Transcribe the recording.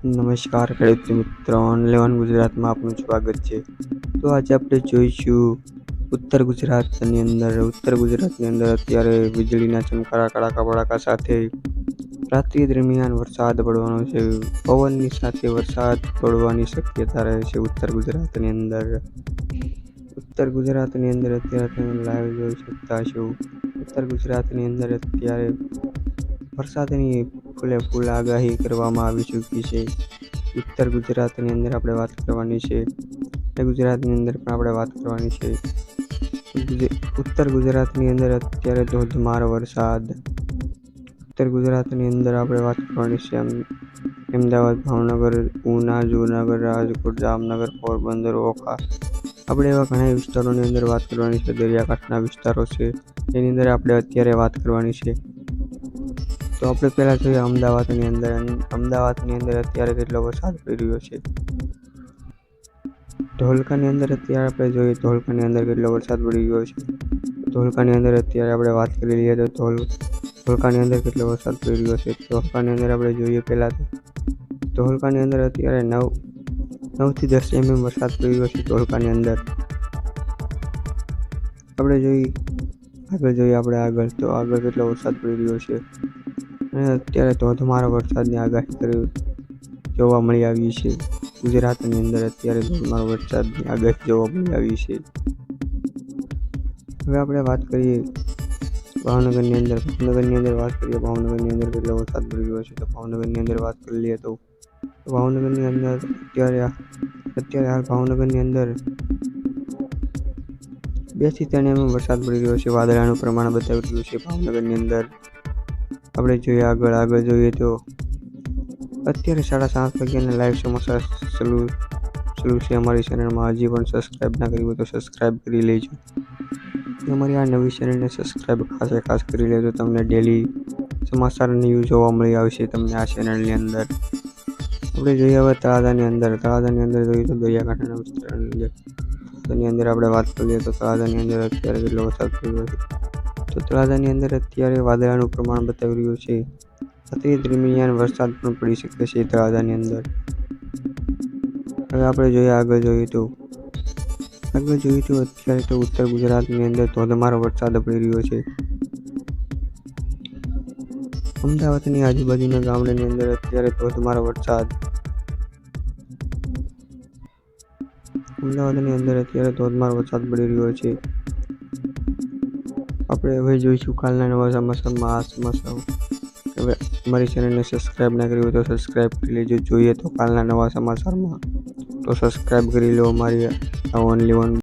નમસ્કાર ખેડૂત મિત્રો, ઓનલી ગુજરાતમાં આપનું સ્વાગત છે. તો આજે આપણે જોઈશું ઉત્તર ગુજરાતની અંદર અત્યારે વીજળીના ચમકારા કડાકા ભડાકા સાથે રાત્રિ દરમિયાન વરસાદ પડવાનો છે. પવનની સાથે વરસાદ પડવાની શક્યતા રહે છે. ઉત્તર ગુજરાતની અંદર અત્યારે તમે લાઈવ જોઈ શકતા છો. ઉત્તર ગુજરાતની અંદર અત્યારે વરસાદની ફૂલે ફૂલ આગાહી કરવામાં આવી ચૂકી છે. ઉત્તર ગુજરાતની અંદર આપણે વાત કરવાની છે. ગુજરાતની અંદર પણ આપણે વાત કરવાની છે. ઉત્તર ગુજરાતની અંદર અત્યારે ધોધમાર વરસાદ. ઉત્તર ગુજરાતની અંદર આપણે વાત કરવાની છે અમદાવાદ, ભાવનગર, ઉના, જૂનાગઢ, રાજકોટ, જામનગર, પોરબંદર, ઓખા. આપણે એવા ઘણા વિસ્તારોની અંદર વાત કરવાની છે. દરિયાકાંઠાના વિસ્તારો છે એની અંદર આપણે અત્યારે વાત કરવાની છે. તો આપણે પહેલા જોઈએ અમદાવાદની અંદર અત્યારે કેટલો વરસાદ પડી રહ્યો છે. ધોળકાની અંદર અત્યારે આપણે જોઈએ ધોળકાની અંદર કેટલો વરસાદ પડી રહ્યો છે. ધોળકાની અંદર અત્યારે આપણે વાત કરી લઈએ તો ધોળકાની અંદર કેટલો વરસાદ પડી રહ્યો છે. ધોળકાની અંદર આપણે જોઈએ પહેલા તો ધોળકાની અંદર અત્યારે 9 થી 10 mm વરસાદ પડી રહ્યો છે. ધોળકાની અંદર આપણે આગળ તો આગળ કેટલો વરસાદ પડી રહ્યો છે. અને અત્યારે ધોધમાર વરસાદની આગાહી જોવા મળી આવી છે. ગુજરાતની અંદર અત્યારે ધોધમાર વરસાદની આગાહી જોવા મળી આવી છે. હવે આપણે વાત કરીએ ભાવનગરની અંદર ભાવનગરની અંદર કેટલો વરસાદ પડી રહ્યો છે. તો ભાવનગરની અંદર વાત કરી લઈએ તો ભાવનગરની અંદર અત્યારે હાલ ભાવનગરની અંદર 2 થી 3 mm વરસાદ પડી રહ્યો છે. વાદળાનું પ્રમાણ બતાવી રહ્યું છે ભાવનગરની અંદર. આપણે જોઈએ આગળ જોઈએ તો અત્યારે 7:30 વાગ્યાના લાઈવ સમાચાર ચાલુ છે અમારી ચેનલમાં. હજી પણ સબસ્ક્રાઈબ ના કરી હોય તો સબસ્ક્રાઈબ કરી લેજો. અમારી આ નવી ચેનલને સબસ્ક્રાઈબ ખાસ કરી લેજો. તમને ડેલી સમાચાર ન્યૂઝ જોવા મળી આવશે તમને આ ચેનલની અંદર. આપણે જોઈએ હવે તળાજાની અંદર જોઈએ તો દરિયાકાંઠાના વિસ્તારની અંદર આપણે વાત કરીએ તો તળાજાની અંદર અત્યારે કેટલો વરસાદ પડી રહ્યો છે. તો તળાજાની અંદર અત્યારે વાદળાનું પ્રમાણ બતાવી રહ્યું છે. રાત્રિ દરમિયાન વરસાદ પણ પડી શકે છે તળાજાની અંદર. હવે આપણે જોઈએ આગળ જોઈએ તો અત્યારે તો ઉત્તર ગુજરાતની અંદર ધોધમાર વરસાદ પડી રહ્યો છે. અમદાવાદની આજુબાજુના ગામડાની અંદર અત્યારે ધોધમાર વરસાદ પડી રહ્યો છે. આપણે હવે જોઈશું કાલના નવા સમાચારમાં આ સમાચાર. હવે અમારી ચેનલને સબસ્ક્રાઈબ ના કરી હોય તો સબસ્ક્રાઈબ કરી લેજો. જોઈએ તો કાલના નવા સમાચારમાં તો સબસ્ક્રાઈબ કરી લો અમારી ઓનલી